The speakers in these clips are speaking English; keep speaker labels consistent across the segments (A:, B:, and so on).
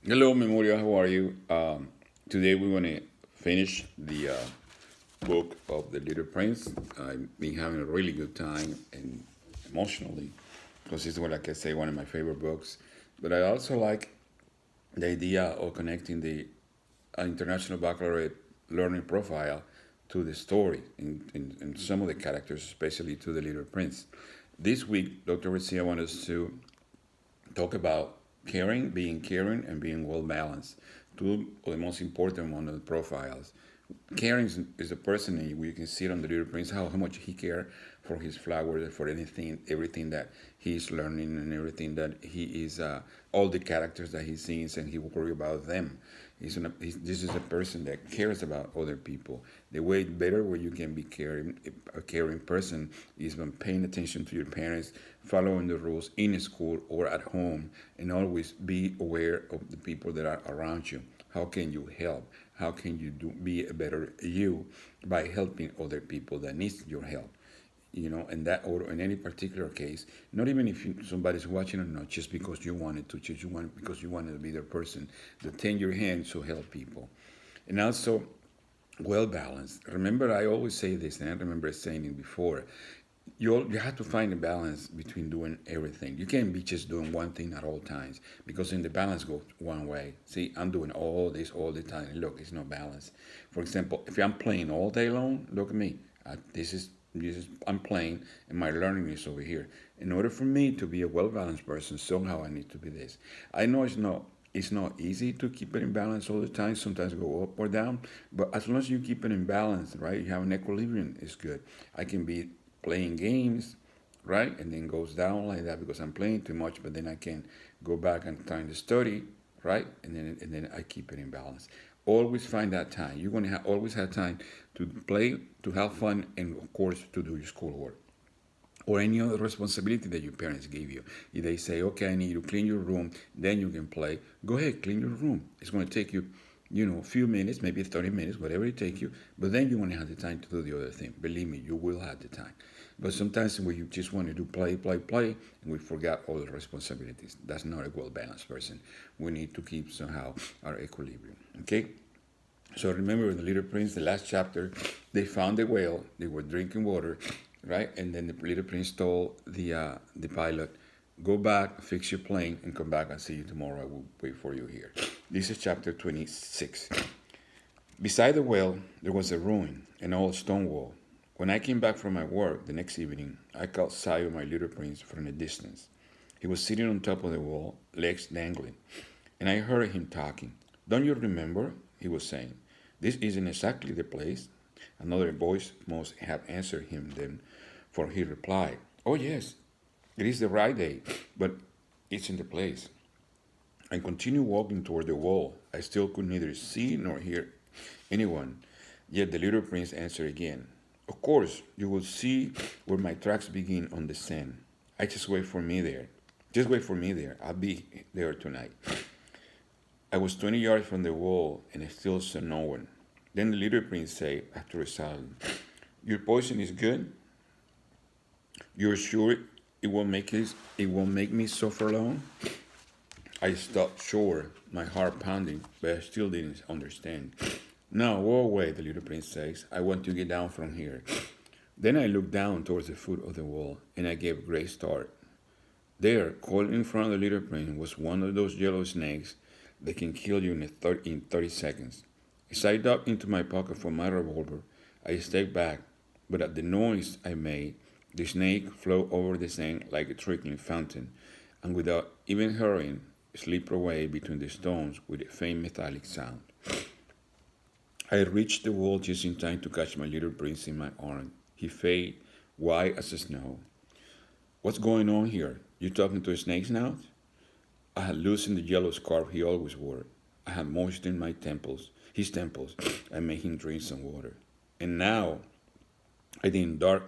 A: Hello, Memoria. How are you? Today we're going to finish the book of The Little Prince. I've been having a really good time and emotionally because it's what like I say one of my favorite books. But I also like the idea of connecting the international baccalaureate learning profile to the story and some of the characters, especially to The Little Prince. This week, Dr. Garcia wants us to talk about caring, and being well balanced. Two of the most important one of the profiles. Caring is a person where you can see it on the Little Prince how much he cares for his flowers, for anything, everything that he's learning, and everything that he is, all the characters that he sees, and he worry about them. This is a person that cares about other people. The way better way you can be caring, a caring person is when paying attention to your parents, following the rules in school or at home, and always be aware of the people that are around you. How can you help? How can you be a better you by helping other people that need your help? In that or in any particular case, not even if somebody's watching or not, just because you wanted to, just you want because you wanted to be their person, to tend your hand to help people, and also well balanced. Remember, I always say this, and I remember saying it before. You have to find a balance between doing everything. You can't be just doing one thing at all times because then the balance goes one way. See, I'm doing all this all the time. Look, it's no balance. For example, if I'm playing all day long, look at me. This is I'm playing, and my learning is over here. In order for me to be a well balanced person, somehow I need to be this. I know it's not easy to keep it in balance all the time. Sometimes go up or down, but as long as you keep it in balance, right, you have an equilibrium. It's good. I can be playing games, right, and then goes down like that because I'm playing too much. But then I can go back and try to study, right, and then I keep it in balance. Always find that time. You're gonna always have time to play, to have fun, and of course to do your schoolwork or any other responsibility that your parents gave you. If they say, okay, I need you to clean your room, then you can play, go ahead, clean your room. It's going to take you, a few minutes, maybe 30 minutes, whatever it takes you, but then you want to have the time to do the other thing. Believe me, you will have the time. But sometimes we just want to do play, play, play, and we forget all the responsibilities. That's not a well balanced person. We need to keep somehow our equilibrium. Okay? So remember the Little Prince, the last chapter, they found the whale, they were drinking water, right? And then the Little Prince told the pilot, go back, fix your plane, and come back and see you tomorrow. I will wait for you here. This is chapter 26. Beside the well, there was a ruin, an old stone wall. When I came back from my work the next evening, I caught sight of my Little Prince from a distance. He was sitting on top of the wall, legs dangling, and I heard him talking. Don't you remember? He was saying. This isn't exactly the place. Another voice must have answered him then, for he replied, oh, yes, it is the right day, but it's in the place. I continued walking toward the wall. I still could neither see nor hear anyone. Yet the little prince answered again, of course, you will see where my tracks begin on the sand. I just wait for me there. Just wait for me there. I'll be there tonight. I was 20 yards from the wall and I still saw no one. Then the little prince said, after a silence, your poison is good? You're sure it won't make me suffer long? I stopped short, my heart pounding, but I still didn't understand. No, go away, the little prince says. I want to get down from here. Then I looked down towards the foot of the wall, and I gave a great start. There, coiled in front of the little prince, was one of those yellow snakes that can kill you in 30 seconds. As I dug into my pocket for my revolver, I stepped back, but at the noise I made, the snake flew over the sand like a trickling fountain, and without even hurrying, slipped away between the stones with a faint metallic sound. I reached the wall just in time to catch my little prince in my arms. He faded, white as snow. What's going on here? You talking to a snake's now? I had loosened the yellow scarf he always wore. I had moistened his temples, and made him drink some water. And now I didn't dare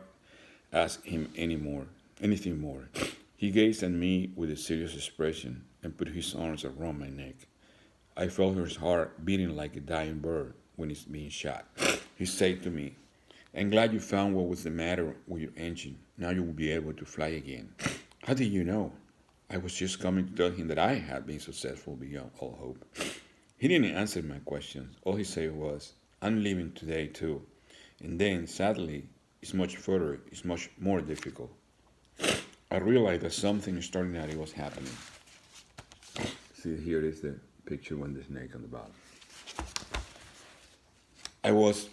A: ask him anything more. He gazed at me with a serious expression and put his arms around my neck. I felt his heart beating like a dying bird when it's being shot. He said to me, I'm glad you found what was the matter with your engine. Now you will be able to fly again. How did you know? I was just coming to tell him that I had been successful beyond all hope. He didn't answer my questions. All he said was, I'm leaving today too. And then, sadly, it's much further, it's much more difficult. I realized that something extraordinary was happening. See, here is the picture with the snake on the bottom. I was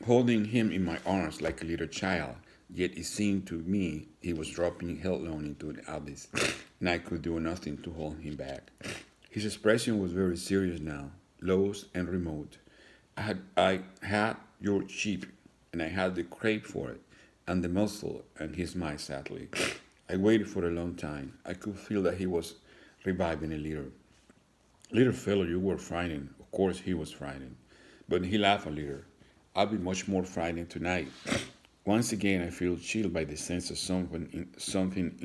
A: holding him in my arms like a little child, yet it seemed to me he was dropping headlong into the abyss, and I could do nothing to hold him back. His expression was very serious now, lost and remote. I had your sheep, and I had the crave for it, and the muscle, and he smiled sadly. I waited for a long time. I could feel that he was reviving a little. Little fellow, you were frightened. Of course, he was frightened. But he laughed a little. I'll be much more frightened tonight. Once again, I feel chilled by the sense of something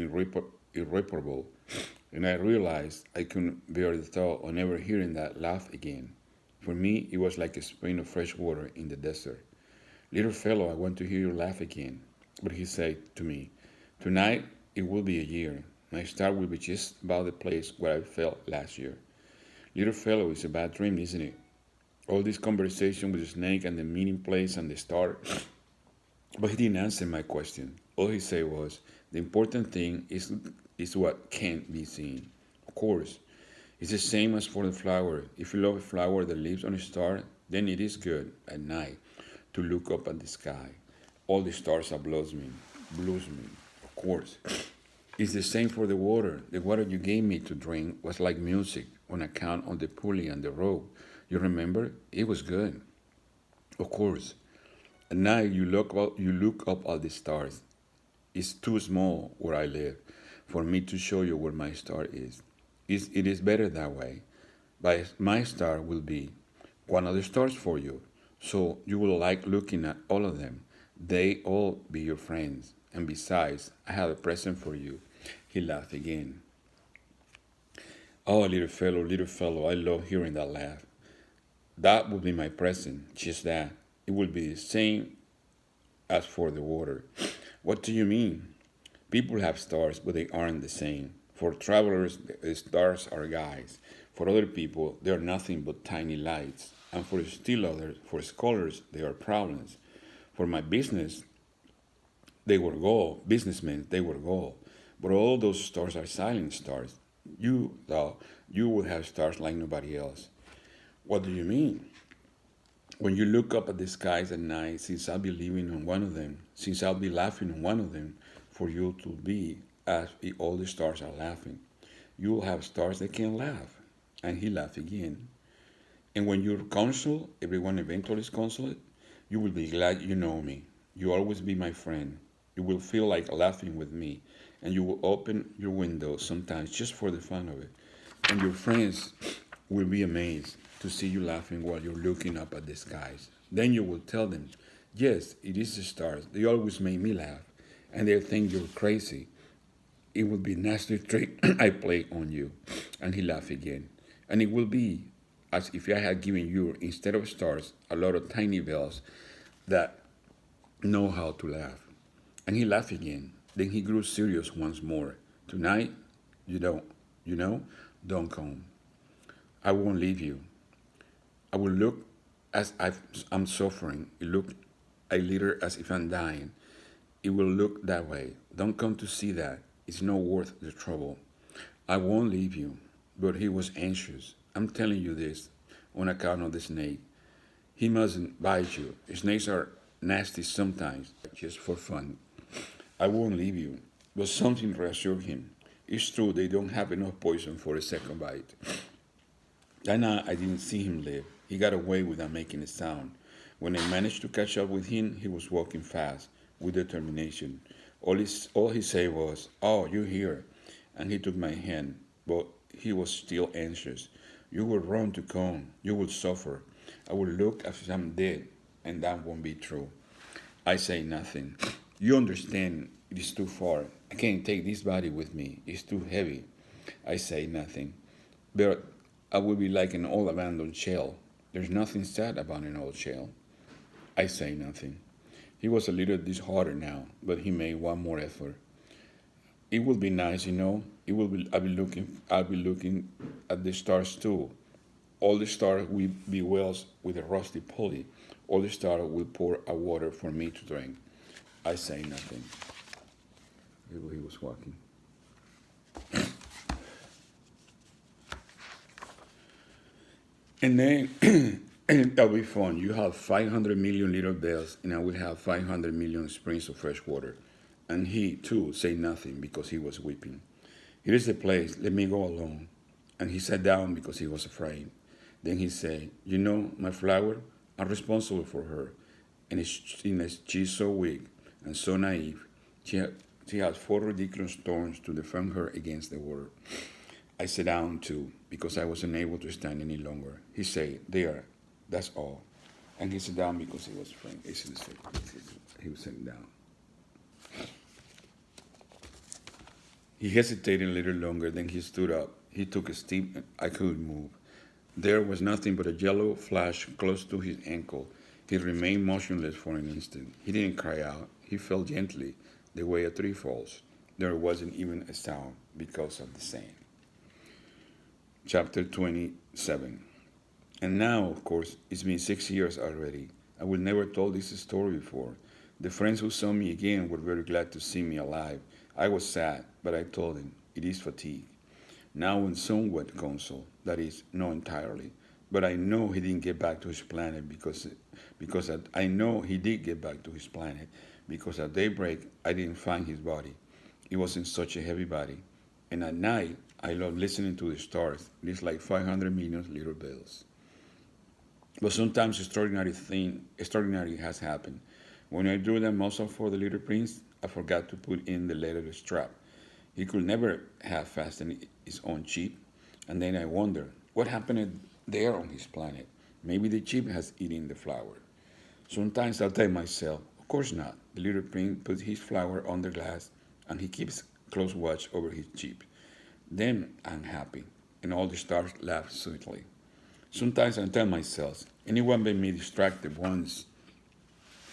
A: irreparable, and I realized I couldn't bear the thought of never hearing that laugh again. For me, it was like a spring of fresh water in the desert. Little fellow, I want to hear you laugh again. But he said to me, tonight it will be a year. My star will be just about the place where I felt last year. Little fellow, it's a bad dream, isn't it? All this conversation with the snake and the meeting place and the star. But he didn't answer my question. All he said was, the important thing is what can't be seen. Of course, it's the same as for the flower. If you love a flower that lives on a star, then it is good at night to look up at the sky. All the stars are blossoming, of course. It's the same for the water. The water you gave me to drink was like music on account of the pulley and the rope. You remember? It was good. Of course. At night you look up at the stars. It's too small where I live for me to show you where my star is. It is better that way. But my star will be one of the stars for you. So you will like looking at all of them. They all be your friends. And besides, I have a present for you. He laughed again. Oh, little fellow, I love hearing that laugh. That would be my present, just that. It will be the same as for the water. What do you mean? People have stars, but they aren't the same. For travelers, the stars are guides. For other people, they are nothing but tiny lights. And for still others, for scholars, they are problems. For my businessmen, they were gold. But all those stars are silent stars. You, though, you will have stars like nobody else. What do you mean? When you look up at the skies at night, since I'll be living on one of them, since I'll be laughing on one of them, for you to be as if all the stars are laughing, you will have stars that can laugh. And he laughed again. And when you're consoled, everyone eventually is consoled, you will be glad you know me. You always be my friend. You will feel like laughing with me, and you will open your window sometimes just for the fun of it. And your friends will be amazed to see you laughing while you're looking up at the skies. Then you will tell them, yes, it is the stars. They always make me laugh, and they'll think you're crazy. It will be a nasty trick I play on you. And he laughed again. And it will be as if I had given you, instead of stars, a lot of tiny bells that know how to laugh. And he laughed again. Then he grew serious once more. Tonight, you don't, you know, don't come. I won't leave you. I will look as if I'm suffering. It look a little as if I'm dying. It will look that way. Don't come to see that. It's not worth the trouble. I won't leave you. But he was anxious. I'm telling you this on account of the snake. He mustn't bite you. Snakes are nasty sometimes, just for fun. I won't leave you. But something reassured him. It's true they don't have enough poison for a second bite. That night I didn't see him leave. He got away without making a sound. When I managed to catch up with him, he was walking fast, with determination. All he said was, oh, you're here. And he took my hand, but he was still anxious. You will run to come. You will suffer. I will look as if I'm dead, and that won't be true. I say nothing. You understand, it is too far. I can't take this body with me. It's too heavy. I say nothing. But I will be like an old abandoned shell. There's nothing sad about an old shell. I say nothing. He was a little disheartened now, but he made one more effort. it will be nice, you know. It will be. I'll be looking at the stars too. All the stars will be wells with a rusty pulley. All the stars will pour out water for me to drink. I say nothing. He was walking. And then and that'll be fun. You have 500 million little bells, and I will have 500 million springs of fresh water. And he, too, said nothing because he was weeping. Here is the place. Let me go alone. And he sat down because he was afraid. Then he said, you know, my flower, I'm responsible for her. And she's so weak and so naive. She has four ridiculous thorns to defend her against the world. I sat down too because I was unable to stand any longer. He said, there, that's all. And he sat down because he was afraid. He was sitting down. He hesitated a little longer, then he stood up. He took a step, and I couldn't move. There was nothing but a yellow flash close to his ankle. He remained motionless for an instant. He didn't cry out. He fell gently, the way a tree falls. There wasn't even a sound because of the sand. Chapter 27. And now, of course, it's been 6 years already. I would never told this story before. The friends who saw me again were very glad to see me alive. I was sad, but I told them, it is fatigue. Now I'm somewhat consoled, that is, not entirely. But I know he didn't get back to his planet because I know he did get back to his planet because at daybreak I didn't find his body. It wasn't such a heavy body. And at night, I love listening to the stars. It is like 500 million little bells. But sometimes extraordinary has happened. When I drew the muzzle for the little prince, I forgot to put in the leather strap. He could never have fastened his own chip. And then I wonder, what happened there on his planet? Maybe the chip has eaten the flower. Sometimes I'll tell myself, of course not. The little prince puts his flower under glass and he keeps close watch over his chip. Then I'm happy, and all the stars laugh sweetly. Sometimes I tell myself, anyone may be distracted once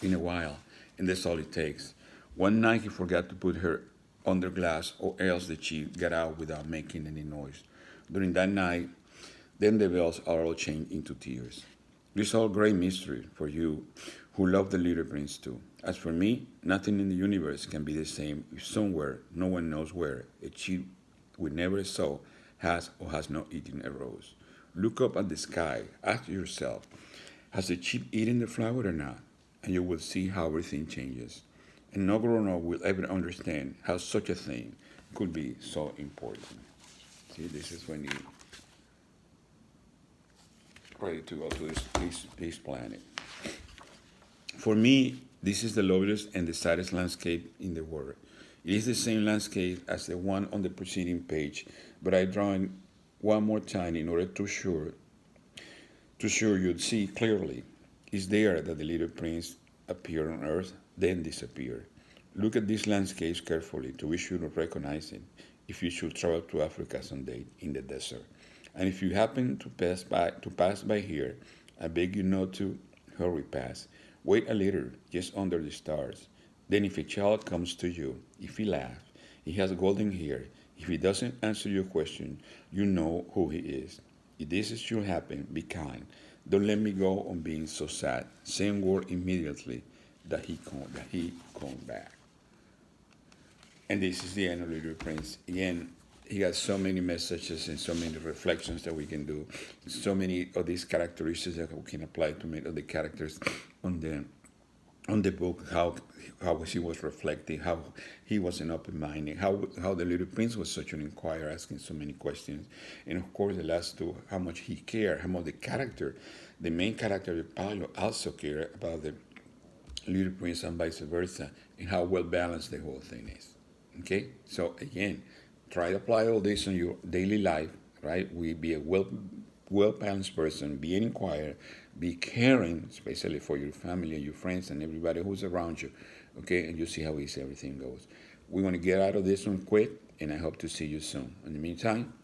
A: in a while, and that's all it takes. One night he forgot to put her under glass, or else the chip got out without making any noise. During that night, then the bells are all changed into tears. This all great mystery for you who love the little prince too. As for me, nothing in the universe can be the same if somewhere, no one knows where, a chip we never saw has or has not eaten a rose. Look up at the sky, ask yourself, has the chip eaten the flower or not? And you will see how everything changes. And no grown up will ever understand how such a thing could be so important. See, this is when you ready to go to this planet. For me, this is the loveliest and the saddest landscape in the world. It is the same landscape as the one on the preceding page, but I draw it one more time in order to sure you'd see clearly. It's there that the little prince appeared on earth, then disappeared. Look at these landscapes carefully to be sure to recognize it if you should travel to Africa someday in the desert. And if you happen to pass by here, I beg you not to hurry past. Wait a little, just under the stars. Then if a child comes to you, if he laughs, he has golden hair. If he doesn't answer your question, you know who he is. If this should happen, be kind. Don't let me go on being so sad. Same word immediately that he come back. And this is the end of Little Prince. Again, he has so many messages and so many reflections that we can do. So many of these characteristics that we can apply to many of the characters on the book, how he was reflecting, how he was an open minded, how the little prince was such an inquirer, asking so many questions, and of course the last two, how much he cared, how much the main character, the pilot, also cared about the little prince and vice versa, and how well balanced the whole thing is. Okay, so again, try to apply all this in your daily life. Right, we be a well balanced person, be an inquirer, be caring, especially for your family and your friends and everybody who's around you. Okay, and you see how easy everything goes. We want to get out of this one quick, and I hope to see you soon. In the meantime,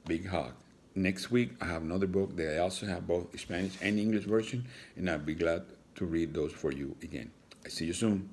A: big hug. Next week, I have another book that I also have both Spanish and English version, and I'll be glad to read those for you again. I see you soon.